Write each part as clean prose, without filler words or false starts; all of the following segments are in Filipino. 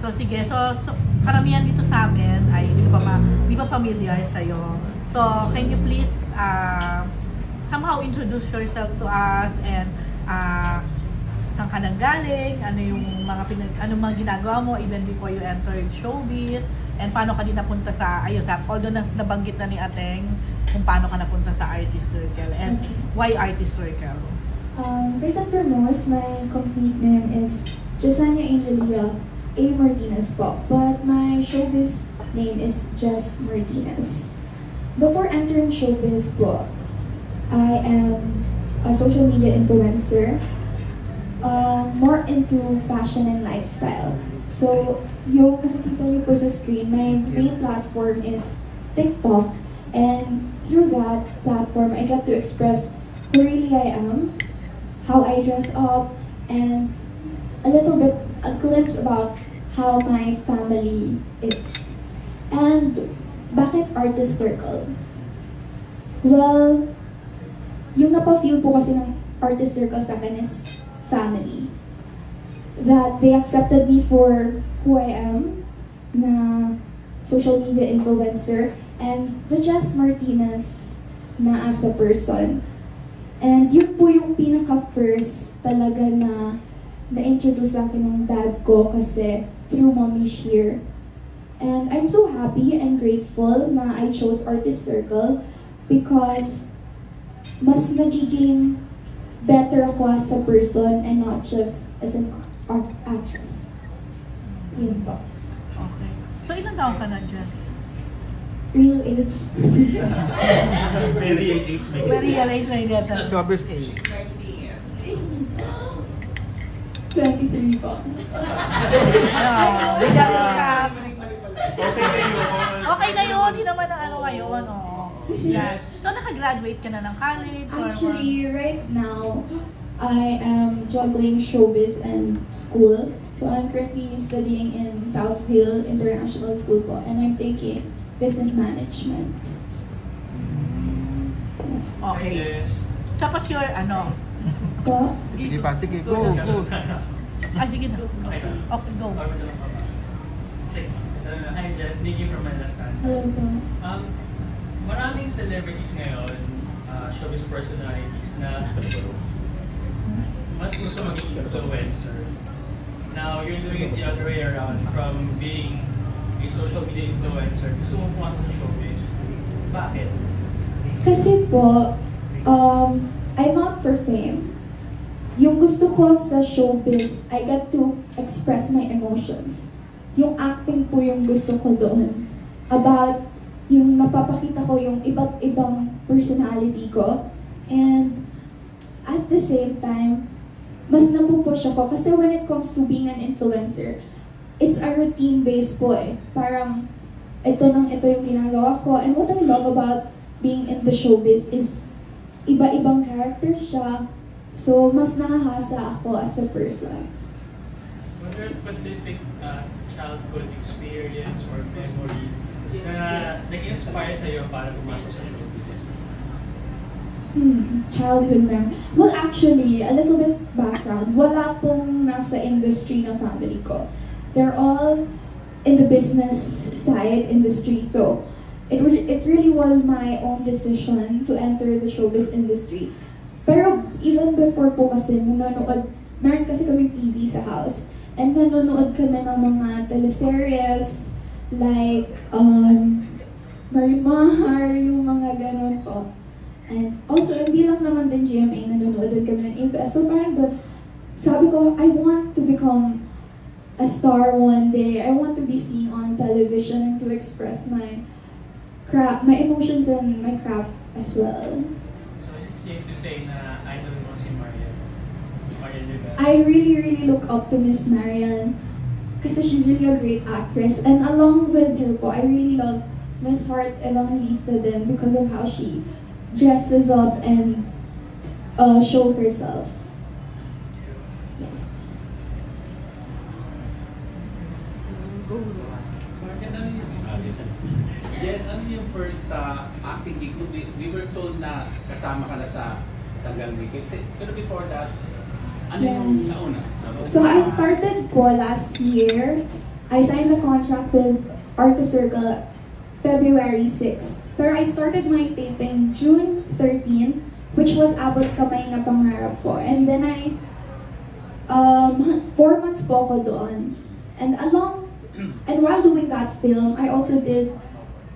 So sige, so karamihan dito sa amin ay hindi pa familiar sa'yo. So can you please somehow introduce yourself to us and saan ka nanggaling, anong mga ginagawa mo even before you entered showbiz, and paano ka din napunta sa, although nabanggit na ni Ateng kung paano ka napunta sa Artist Circle, and why Artist Circle? First and foremost, my complete name is Jesenia Angelia A. Martinez po, but my showbiz name is Jess Martinez. Before entering showbiz po, I am a social media influencer, more into fashion and lifestyle. So, yung nakikita niyo po sa screen, my main platform is TikTok, and through that platform, I get to express who really I am, how I dress up, and a glimpse about how my family is. And bakit Artist Circle? Well, yung napafeel po kasi ng Artist Circle sa akin is family. That they accepted me for who I am, na social media influencer, and the Jess Martinez na as a person. And yun po yung pinaka-first talaga na-introduce sa akin ng dad ko kasi through Mommy Sheer. And I'm so happy and grateful na I chose Artist Circle because mas nagiging better ako as a person and not just as an actress. Yun po. Okay. So ilang taon ka na, Jess? Real age. Very young age. Very young age na Jess. Showbiz age. 23 po. Okay na yun. Okay na yun, hindi naman ang ano ngayon. Yes. So nakagraduate ka na ng college? Actually, right now, I am juggling showbiz and school. So I'm currently studying in South Hill International School po, and I'm taking business management. Okay. Tapos your ano? Po? Sige pa, sige, go. Sige na. Okay, go. Hi Jess, Nicky from Manlastan. Hello po. Maraming celebrities ngayon, showbiz personalities na mas gusto maging influencer. Now, you're doing it the other way around, from being a social media influencer, gusto mo pumasok sa showbiz. Bakit? Kasi po, I'm out for fame. Yung gusto ko sa showbiz, I get to express my emotions. Yung acting po yung gusto ko doon. About yung napapakita ko yung iba't ibang personality ko. And at the same time, mas napupush ako. Kasi when it comes to being an influencer, it's a routine-based po eh. Parang ito yung ginagawa ko. And what I love about being in the showbiz is iba-ibang characters siya. So, mas nakahasa ako as a person. Was there a specific childhood experience or memory na nag-inspire sa'yo para pumasok sa showbiz? Childhood memory. Well, actually, a little bit background. Wala pong nasa industry na family ko. They're all in the business side industry. So, it really was my own decision to enter the showbiz industry. Pero even before po kasi nanonood, meron kasi kami TV sa house. And nanonood kami ng mga teleseries, like Marimar, yung mga ganon po. And also, hindi lang naman din GMA, nanonood din kami ng ABS. So parang doon, sabi ko, I want to become a star one day. I want to be seen on television and to express my emotions and my craft as well. So is it safe to say na idol mo si Marian? Marian Rivera? I really look up to Miss Marian kasi she's really a great actress. And along with her po, I really love Miss Heart Evangelista din because of how she dresses up and show herself. Yes. Yes, ano yung first acting gig? We were told na kasama ka na sa Sanggang Wicked. Pero before that, ano yung nauna? So I started po last year I signed the contract with Artist Circle February 6. Pero I started my taping June 13, which was Abot Kamay na Pangarap po. And then 4 months po ako doon. And while doing that film, I also did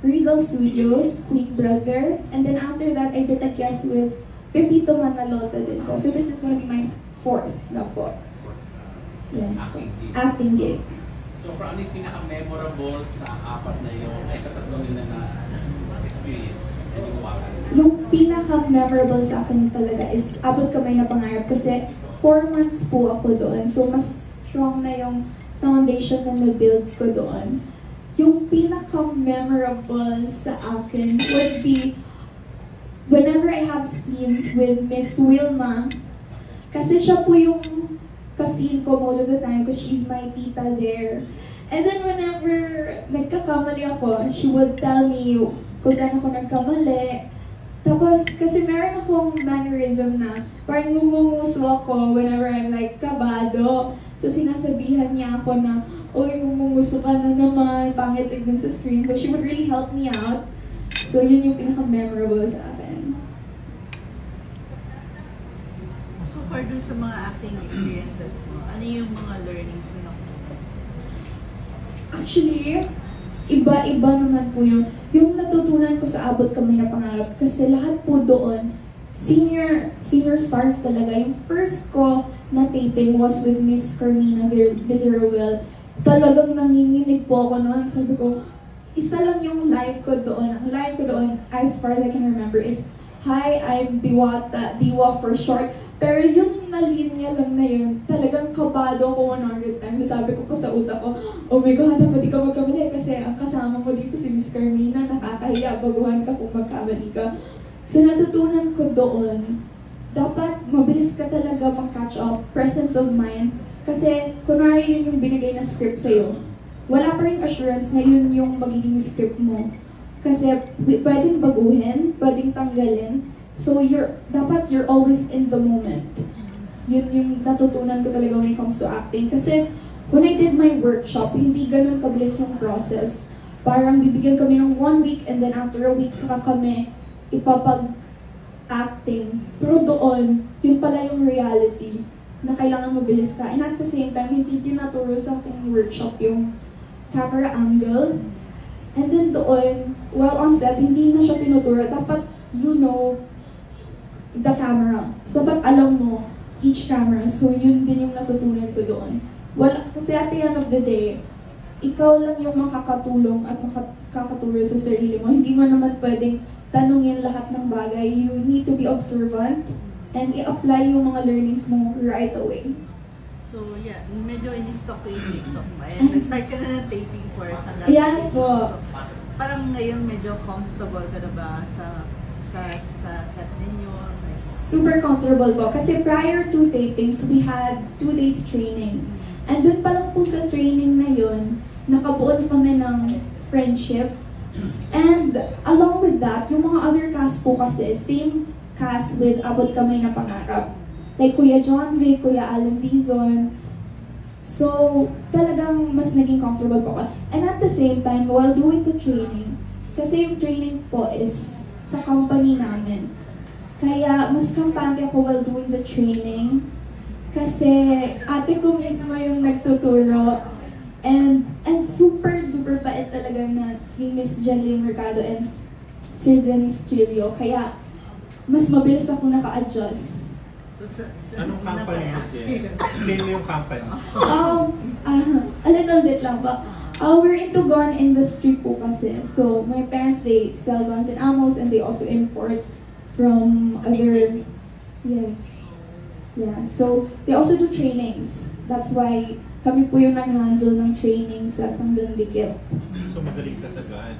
Regal Studios, Quick Brother, and then after that, I did a guest with Pepito Manaloto din po. So this is gonna be my 4th na po. Yes po. Acting gig. So, for ano yung pinaka-memorable sa apat na yun, ay sa tatlong yun na experience? Yung pinaka-memorable sa akin talaga is Abot Kamay na Pangarap kasi 4 months po ako doon. So, mas strong na yung foundation na na-build ko doon. Yung pinaka-memorable sa akin would be whenever I have scenes with Miss Wilma, kasi siya po yung ka-scene ko most of the time because she's my tita there. And then whenever nagkakamali ako, she would tell me kung saan ako nagkamali. Tapos, kasi meron akong mannerism na parang ngumunguso ako whenever I'm like kabado. So sinasabihan niya ako na, oy, ngumunguso ka na naman, pangit tignan sa screen. So she would really help me out. So yun yung pinaka-memorable sa akin. So far dun sa mga acting experiences mo, ano yung mga learnings na nakuha? Actually, iba-iba naman po yung natutunan ko sa Abot Kamay na Pangarap kasi lahat po doon, senior stars talaga. Yung first ko na taping was with Miss Carmina Villaruel. Talagang nanginginig po ako noon. Sabi ko, isa lang yung line ko doon. Ang line ko doon, as far as I can remember, is, "Hi, I'm Diwata, Diwa for short." Pero yung nalinya lang na yun, talagang kabado ako 100 times. So sabi ko pa sa utak ko, oh my God, dapat di ka magkamali kasi ang kasama mo dito si Miss Carmina, nakakahiya, baguhan ka kung magkamali ka. So natutunan ko doon, dapat mabilis ka talaga mag-catch up, presence of mind. Kasi kunwari yun yung binigay na script sa'yo, wala pa rin assurance na yun yung magiging script mo. Kasi pwedeng baguhin, pwedeng tanggalin. So dapat you're always in the moment. Yun yung natutunan ko talaga when it comes to acting. Kasi when I did my workshop, hindi ganun kabilis yung process. Parang bibigyan kami ng 1 week and then after a week saka kami ipapag-acting. Pero doon, yun pala yung reality na kailangan mabilis ka. And at the same time, hindi tinaturo sa aking workshop yung camera angle. And then doon, while on set, hindi na siya tinuturo. Dapat you know the camera. So, dapat alam mo each camera. So, yun din yung natutunan ko doon. Kasi at the end of the day, ikaw lang yung makakatulong at makakaturo sa sarili mo. Hindi mo naman pwedeng tanungin lahat ng bagay. You need to be observant and i-apply yung mga learnings mo right away. So, yeah, medyo in-stock ko yung TikTok mo. And nag-start ka na ng taping for sa Yes po. So, parang ngayon medyo comfortable ka na ba sa set ninyo? Super comfortable po. Kasi prior to tapings, we had 2 days training. And dun pa lang po sa training na yun, nakabuon kami ng friendship. And along with that, yung mga other cast po kasi, same cast with Abot Kamay na Pangarap. Like Kuya John Vic, Kuya Alan Dizon. So, talagang mas naging comfortable po ako. And at the same time, while doing the training, kasi yung training po is sa company namin. Kaya mas kampante ako while doing the training. Kasi ate ko mismo yung nagtuturo. And super duper bait talaga na ni Miss Jeline Mercado and Sir Dennis Trillo. Kaya mas mabilis ako naka-adjust. So, anong company mo, Jen? Explain mo yung company. A little bit lang ba? We're into gun industry po kasi. So, my parents, they sell guns and ammos and they also import from other... Yes. Yeah. So, they also do trainings. That's why kami po yung nag-handle ng training sa Sanggang Dikit. So, magaling ka sa gun?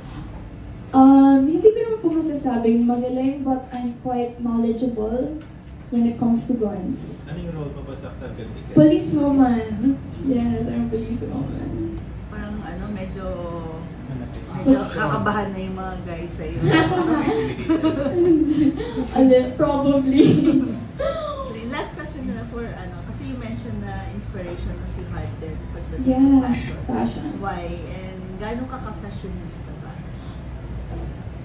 Hindi ko naman po masasabing magaling, but I'm quite knowledgeable when it comes to guns. Ano yung role mo ba sa Sanggang Dikit? Policewoman. Yes, I'm a policewoman. parang medyo kakabahan na yung mga guys sa'yo. Probably. Last question na for kasi you mentioned mentioned na inspiration mo si Heart din pagdating Yes, sa fashion. fashion. Why? And gano'n ka-fashionista ba?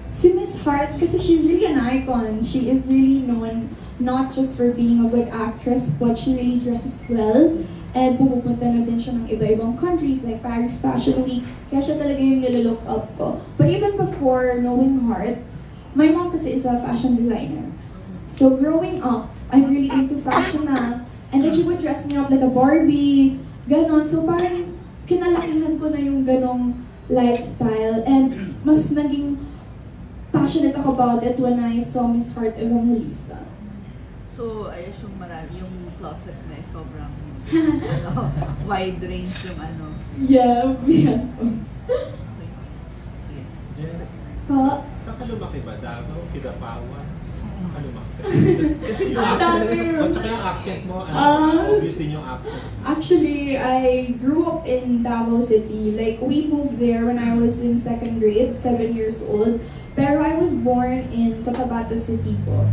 Si Miss Hart, kasi she's really an icon. She is really known not just for being a good actress, but she really dresses well. And pumupunta na din siya ng iba-ibang countries like Paris Fashion Week. Kaya siya talaga yung nilalook up ko. But even before knowing Hart, my mom kasi is a fashion designer. So growing up, I'm really into fashion na. And then she would dress me up like a Barbie, ganon. So parang kinalakihan ko na yung ganong lifestyle. And mas naging passionate ako about it when I saw Miss Hart Evangelista. So, I assume marami yung closet na sobrang wide range yung ano. Yeah, yes po. Okay. Sige. Jen, Pa, saan ka lumaki ba? Davao? Kidapawan? Saan ka lumaki? Kasi yung Ang accent, dami. tsaka yung accent mo, obviously yung accent. actually, I grew up in Davao City. Like, we moved there when I was in 2nd grade, 7 years old. Pero I was born in Cotabato City po.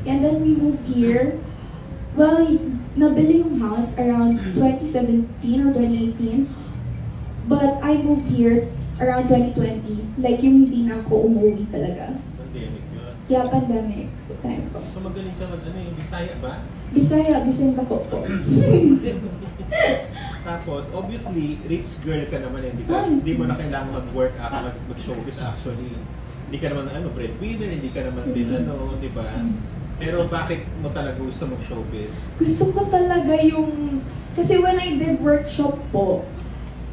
And then we moved here. Well, nabili yung house around 2017 or 2018. But I moved here around 2020. Like, yung hindi na ako umuwi talaga. Pandemic yun. Yeah, pandemic time po. So magaling ka yung Bisaya ba? Bisaya ko po. Tapos, obviously, rich girl ka naman, hindi mo na kailangan mag-work, mag-showbiz actually. Hindi ka naman breadwinner, hindi ka naman din di ba? Pero bakit mo talaga gusto mag-showbiz? Gusto ko talaga yung... Kasi when I did workshop po,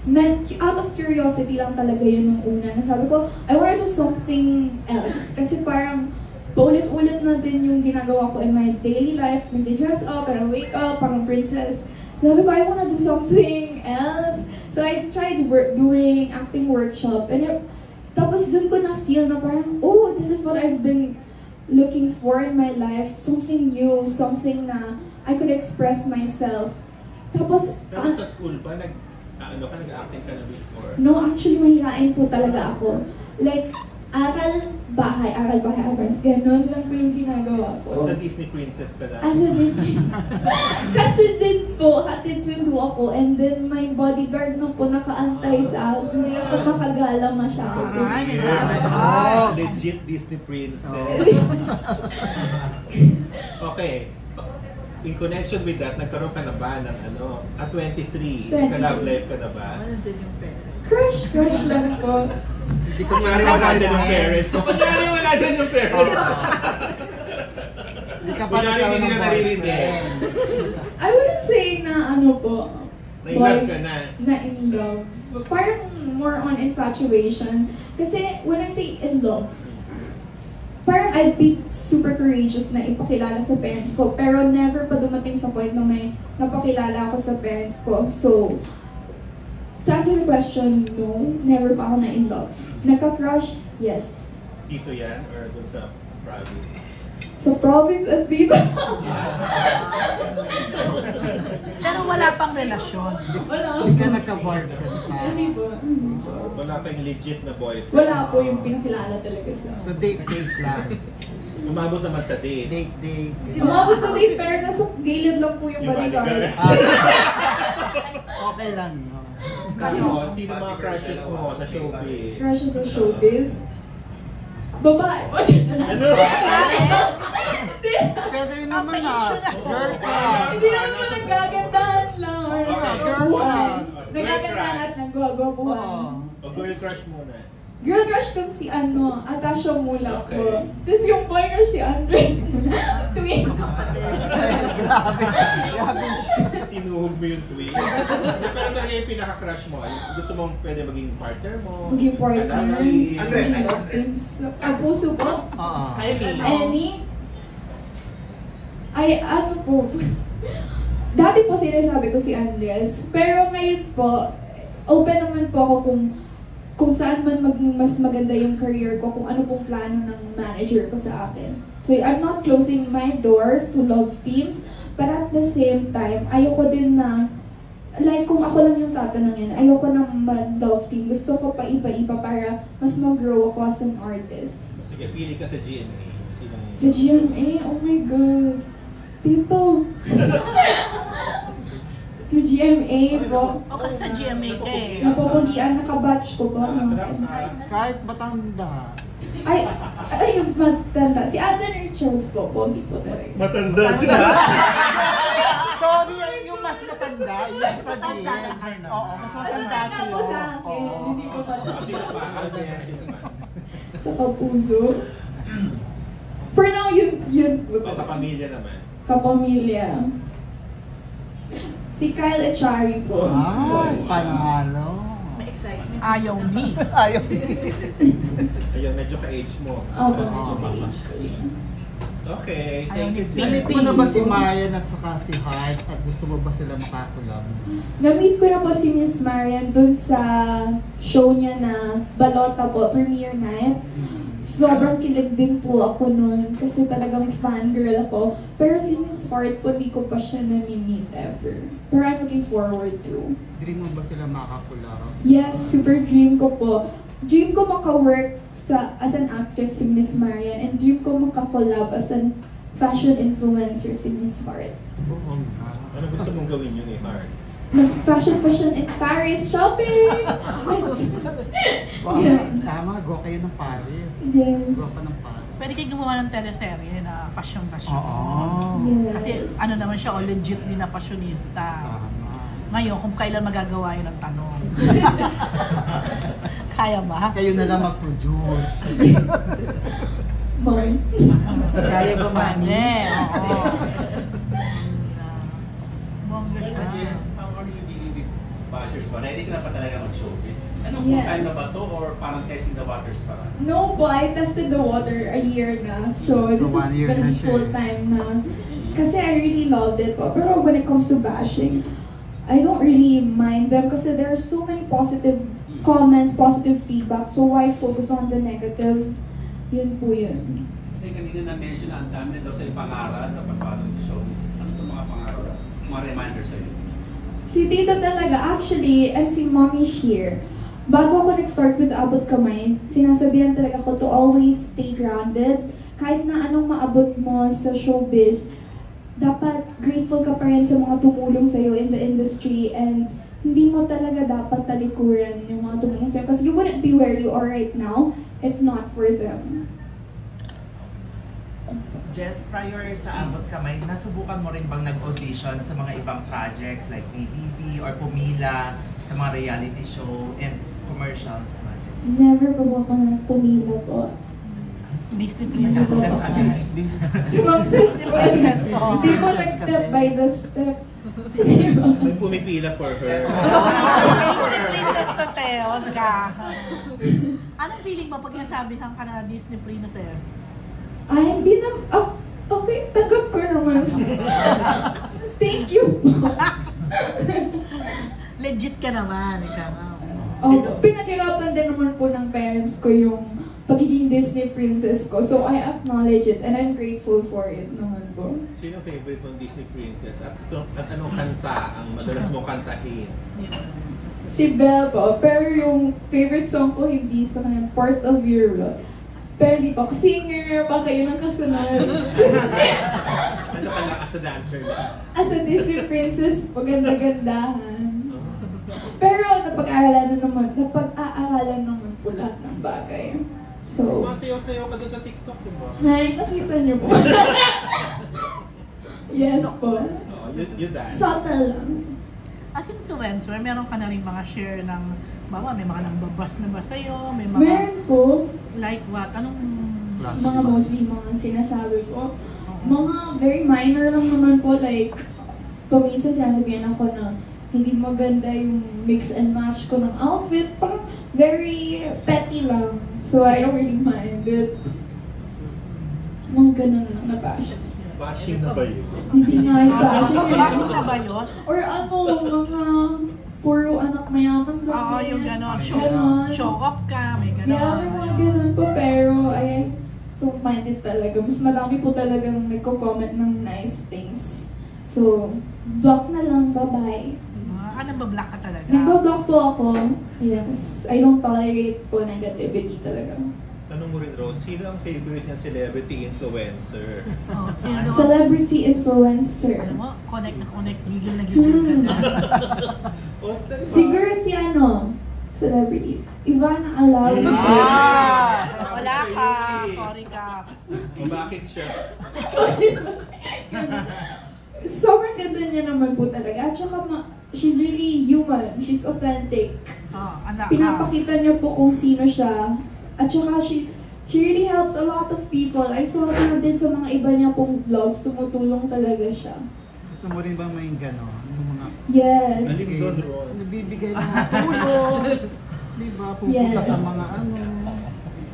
out of curiosity lang talaga yun nung una. Sabi ko, I want to do something else. Kasi parang paulit-ulit na din yung ginagawa ko in my daily life. Nag-dress up, parang wake up, parang princess. Sabi ko, I want to do something else. So I tried doing acting workshop. And tapos dun ko na-feel na parang, oh, this is what I've been looking for in my life. Something new, something na I could express myself. Tapos, Pero sa school ba, nag-acting ka na before? no, actually, mahihain po talaga ako. Like, aral-bahay, aral-bahay, ganun lang po yung ginagawa ko. Sa Disney Princess ka na? As a Disney. Kasi din po, hatid sundo ako, and then my bodyguard na po nakaantay sa akin. So, hindi ako makagala masyado. Legit Disney Princess. Okay. In connection with that, nagkaroon ka na ba ng 23? 23. Naka-love life ka na ba? Ano dyan yung pera? Crush lang po. Hindi ko Kunyari wala dyan yung parents. So, kunyari wala dyan yung parents. Hindi ka pa Kunyari hindi na naririnig. I wouldn't say na po. Na-in-love ka na. Na in love. Parang more on infatuation. Kasi when I say in love, parang I'd be super courageous na ipakilala sa parents ko, pero never pa dumating sa point na may napakilala ako sa parents ko. So, to answer the question, no, never pa ako na in love. Nagka-crush? Yes. Dito yan or dun sa province? Sa province at dito. Pero wala pang relasyon. Wala. Hindi ka nagka-boyfriend pa. Hindi po. Wala pa yung legit na boyfriend. Wala po yung pinakilala talaga sa... So date days lang. Umabot naman sa date. Date. Umabot sa date, pero nasa gilid lang po yung Yung bodyguard. Okay lang. Ano, sino mga crushes mo sa showbiz? Crushes sa showbiz. Babae. Ano? Pwede rin naman girl crush. Hindi naman po nagagandahan lang. Girl crush. Nagagandahan at nagwagwapuhan. Oo. O girl crush muna. Girl crush ko si Atasha Mula po. Okay. Tapos yung boy crush si Andres. Twin. Grabe. Grabe siya. Inuhog mo yung twin. Pero talaga yung pinaka-crush mo, gusto mong pwede maging partner mo. Maging partner. Kalawin. Andres. Teams. Puso po. Oo. Any? Ay, po. Dati po sinasabi ko si Andres. Pero ngayon po, open naman po ako kung saan man mas maganda yung career ko, kung ano pong plano ng manager ko sa akin. So, I'm not closing my doors to love teams, but at the same time, ayoko din na, like kung ako lang yung tatanungin, ayoko na love team. Gusto ko pa iba-iba para mas mag-grow ako as an artist. Sige, pili ka sa GMA. Sa GMA, oh my God. Tito. to GMA po. O kasi sa GMA ka eh. Napupugian, nakabatch ko po. Kahit matanda. Ay, yung matanda. Si Alden Richards po, pogi po talaga. Matanda sila. Sorry, yung mas matanda, yung sabihin. Oo, mas matanda Mas po sa akin, Oo. hindi ko pa. Sino pa? Sino pa? Sa kapuso. For now, yun po. O kapamilya naman. Kapamilya. Si Kyle Echari po. Ay, panalo. May excitement. Ayaw ni. Ayaw. Ayun, medyo ka-age mo. Opo, medyo ka-age ko yun. Okay, Ayaw thank ni you, Namit Jen. mo na ba si Marian at saka si Hart at gusto mo ba sila makakulab? Na-meet ko na po si Miss Marian dun sa show niya na Balota po, premiere night. Sobrang kilig din po ako nun kasi talagang fangirl ako. Pero si Miss Hart po, di ko pa siya nami-meet ever. Pero I'm looking forward to. Dream mo ba sila makakulab? Yes, super dream ko po. Dream ko maka-work as an actress si Miss Marian and dream ko maka-collab as an fashion influencer si Miss Hart. Oo nga. Ano gusto mong gawin yun eh, Hart? Mag-fashion in Paris shopping! Wow, Yeah. tama, go kayo ng Paris. Yes. Go ka ng Paris. Pwede kayo gumawa ng teleserye na fashion. Oo. Yes. Kasi ano naman siya, legit din na fashionista. Tama. Ngayon, kung kailan magagawa yun ang tanong. Kaya ba? Kayo na lang mag-produce. Mark. Kaya ba, Manny? Oo. Bongga siya. Jess, how are you dealing with bashers ba? Ready ka na pa talaga mag-showbiz? Anong Yes. full-time na ba to or parang testing the waters pa? No po, I tested the water a year na. So this So, 1 is year gonna na be siya. full-time na. Kasi I really loved it po. Pero when it comes to bashing, I don't really mind them kasi there are so many positive comments, positive feedback. So why focus on the negative? Yun po yun. Kasi kanina na-mention na ang dami na daw sa'yo pangaral sa pagpasok sa showbiz. Ano itong mga pangaral? Mga reminder sa'yo? Si Tito talaga, actually, and si Mommy Sheer, bago ako nag-start with Abot Kamay, sinasabihan talaga ako to always stay grounded. Kahit na anong maabot mo sa showbiz, dapat grateful ka pa rin sa mga tumulong sa'yo in the industry and hindi mo talaga dapat talikuran yung mga tumulong sa'yo kasi you wouldn't be where you are right now if not for them. Jess, prior sa Abot Kamay, nasubukan mo rin bang nag-audition sa mga ibang projects like PBB or pumila sa mga reality show and commercials man? Never pa po ako pumila po. Discipline. Success agad. Sumakses po. Hindi po nag-step by the step. Diba? May pumipila for her. Huwag ka. Anong feeling mo pag nasabihan ka na Disney princess? Ay, hindi na. Oh, okay, tanggap ko naman. Thank you po. Legit ka naman. Ikaw. Oh, pinaghirapan din naman po ng parents ko yung pagiging Disney princess ko. So I acknowledge it and I'm grateful for it naman po. Sino favorite mong Disney princess? At anong kanta ang madalas mo kantahin? Si Belle po, pero yung favorite song ko hindi sa kanya, Part of Your Love. Pero di pa ako singer, pa kayo ng kasunod. Ano ka na as a dancer na? As a Disney princess, paganda-gandahan. Pero napag-aaralan naman po lahat ng bagay. So, Sumasayaw-sayaw ka doon sa TikTok, di ba? ay, nakita niyo po. Yes po. Oo, you dance. Subtle lang. As influencer, meron ka na rin mga share ng, bawa may mga nangbabas na ba sa'yo, may mga, Meron po, like what? Anong, mga mostly mga sinasabi ko. Mga very minor lang naman po, like, paminsan sinasabihan ako na hindi maganda yung mix and match ko ng outfit. Parang very petty lang. So I don't really mind it. Mga ganun lang na bash. Bashing na ba yun? Hindi nga yung bashing. Bakit na ba yun? Or ano, mga puro anak mayaman lang. Oo, yan. yung gano'n, Ganon. show off ka, may gano'n. Yeah, may mga ganun po, pero I don't mind it talaga. Mas marami po talagang nagko-comment ng nice things. So, block na lang, bye-bye. Nambablock ka talaga. Nagbo-block po ako. Yes. I don't tolerate po negativity talaga. Tanong mo rin, Rose, sino ang favorite niyang celebrity influencer? Oh, sino? Celebrity influencer. Alam mo, connect na connect, gigil na gigil ka na. Oh, diba? Siguro si celebrity. Ivana Alawi. Wala ka, sorry ka. O bakit siya? Sobrang ganda niya naman po talaga. At saka she's really human. She's authentic. Oh, anak ka. Pinapakita niya po kung sino siya. At saka she really helps a lot of people. I saw her din sa mga iba niya pong vlogs. Tumutulong talaga siya. Gusto mo rin ba may gano'n? Yung mga Yes. nagbibigay ng tulong. Diba? Pupunta Yes. sa mga ano.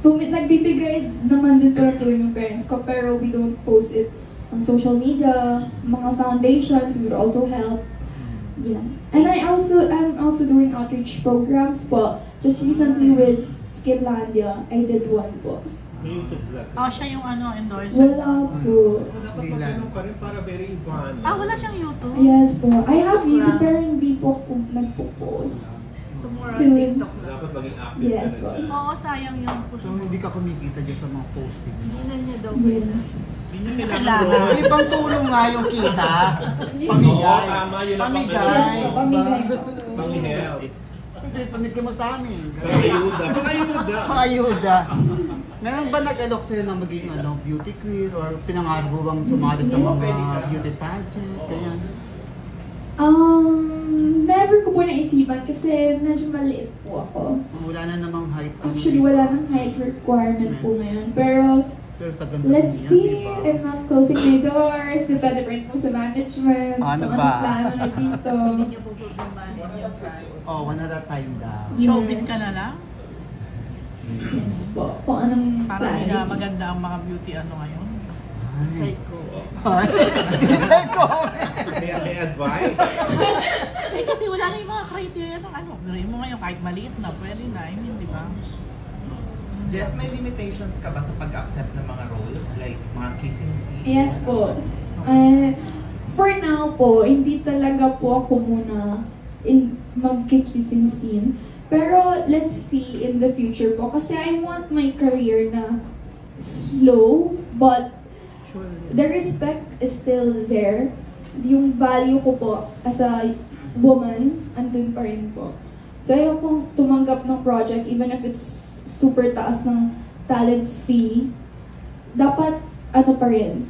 Nagbibigay naman din talaga yung parents ko, pero we don't post it on social media. Mga foundations would also help. Yeah. And I'm also doing outreach programs po. Just recently with Skidlandia, I did one po. May YouTube vlog. Oh, siya yung endorser. Wala po. Dapat magkaroon ka rin para very Ivana. Wala siyang YouTube? Yes po. I have YouTube pero hindi po ako nagpo-post. So more on Soon. TikTok na. Dapat maging active Yes, ka rin dyan. Oo, sayang yung puso So mo. hindi ka kumikita dyan sa mga posting. Hindi na niya daw. Yes. Hindi niya kailangan Kailangan. doon. May pangtulong nga yung kita. Oo, Pamigay. tama. Yun ang Pamigay. Yes, pamigay po. Pang-help. Pamigay mo sa amin. Pang-ayuda. Pang-ayuda. Pang-ayuda. Meron ba nag-alok sa'yo na maging beauty queen or pinangarap mo bang sumali sa mga beauty pageant? Ganyan. Never ko po naisipan kasi medyo maliit po ako. Wala na namang height. Actually, wala nang height requirement po ngayon. Pero, Pero sa ganda let's niya, see. diba? I'm not closing my doors. Depende pa rin po sa management. Ano kung ba? anong plano na dito. Hindi niya po problemahin yung side. Oh, one at a time daw. Showbiz ka na lang? Yes po. Kung anong Parang plano. maganda ang mga beauty ngayon. Side ko. Isay ko! May advice? Kasi wala na yung mga criteria ng Gawin mo ngayon kahit maliit na, pwede na. I mean, di ba? Jess, may limitations ka ba sa pag-accept ng mga role? Like, mga kissing scene? Yes po. For now po, hindi talaga po ako muna magkikissing scene. Pero let's see in the future po. Kasi I want my career na slow, but the respect is still there. Yung value ko po as a woman, andun pa rin po. So ayaw kong tumanggap ng project even if it's super taas ng talent fee. Dapat pa rin,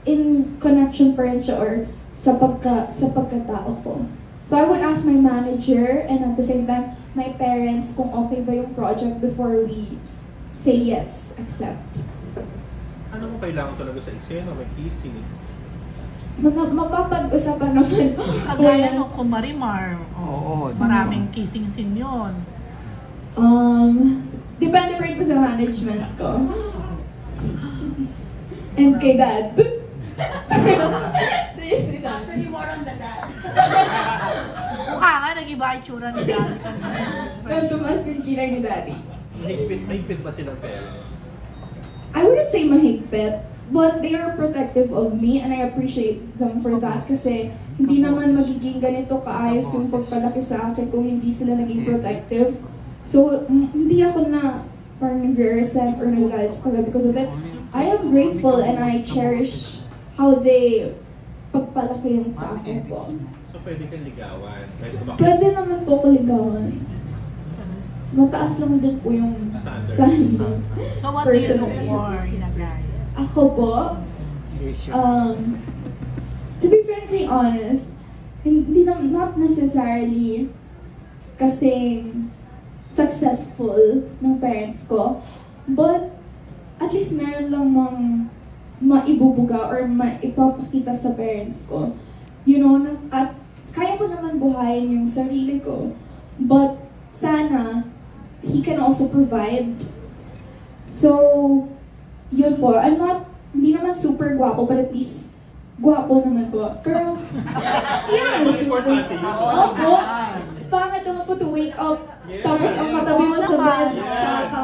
in connection pa rin siya or sa pagkatao ko. So I would ask my manager and at the same time, my parents kung okay ba yung project before we say yes, accept. Ano mo kailangan talaga sa eksena? May kissing. Mapapag-usapan naman. Kagaya nung Kumarimar. Oo. Maraming kissing scene yun. Depende rin po sa management ko. And kay dad. Actually, more on the dad. Mukha nga, nag-iba itsura ni Daddy. Nung tumas yung kinang ni daddy. Mahigpit ba silang parents? I wouldn't say mahigpit, but they are protective of me and I appreciate them for that kasi hindi naman magiging ganito kaayos yung pagpalaki sa akin kung hindi sila naging protective. So, hindi ako na parang nag-resent or nag-galit sa kanila because of it. I am grateful and I cherish how they pagpalaki yung sa akin po. So pwede kang ligawan? Pwede kumakit? Pwede naman po ko ligawan. Mataas lang din po yung standard. So what do you look for in a guy? Ako po, to be frankly honest, hindi not necessarily kasing successful ng parents ko, but at least meron lang maibubuga or maipapakita sa parents ko. You know, at kaya ko naman buhayin yung sarili ko, but sana he can also provide. So, yun po. Hindi naman super guwapo, but at least guwapo naman po. Pero, yeah, super. Opo. Pangit naman po to wake up, tapos ang katabi mo sa bed, tsaka.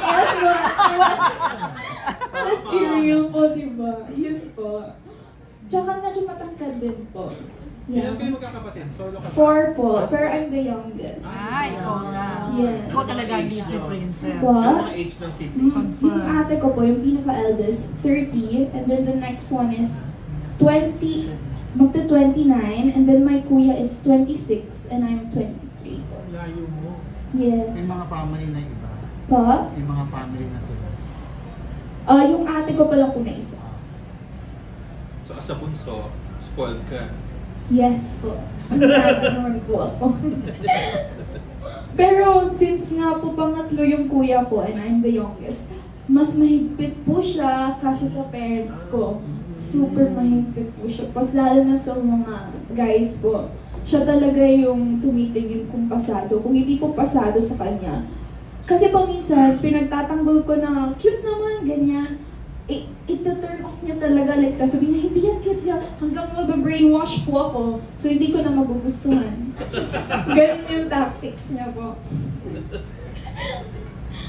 Yes po. Let's be real po, diba? Yun po. Tsaka medyo matangkad din po. Ilan kayo Yeah. magkakapatid? Solo ka ba? 4 po, pero I'm the youngest. Ikaw na. Yes. Ikaw talaga ang Disney princess. What? Ano mga age ng siblings? Yung ate ko po, yung pinaka-eldest, 30, and then the next one is 20, magta-29, and then my kuya is 26, and I'm 23. Layo mo. Yes. May mga family na iba. Pa? May mga family na sila. Yung ate ko pala po na isa. So as a bunso, spoiled ka. Yes po. Naman po ako. Pero since nga po pangatlo yung kuya ko and I'm the youngest, mas mahigpit po siya kasi sa parents ko. Super mahigpit po siya. Pas lalo na sa mga guys po. Siya talaga yung tumitingin kung pasado. Kung hindi po pasado sa kanya. Kasi pag minsan, pinagtatanggol ko na cute naman, ganyan. Ita-turn off niya talaga, like sasabihin niya, hindi yan cute niya, hanggang mababrainwash po ako, so hindi ko na magugustuhan. Ganun yung tactics niya po.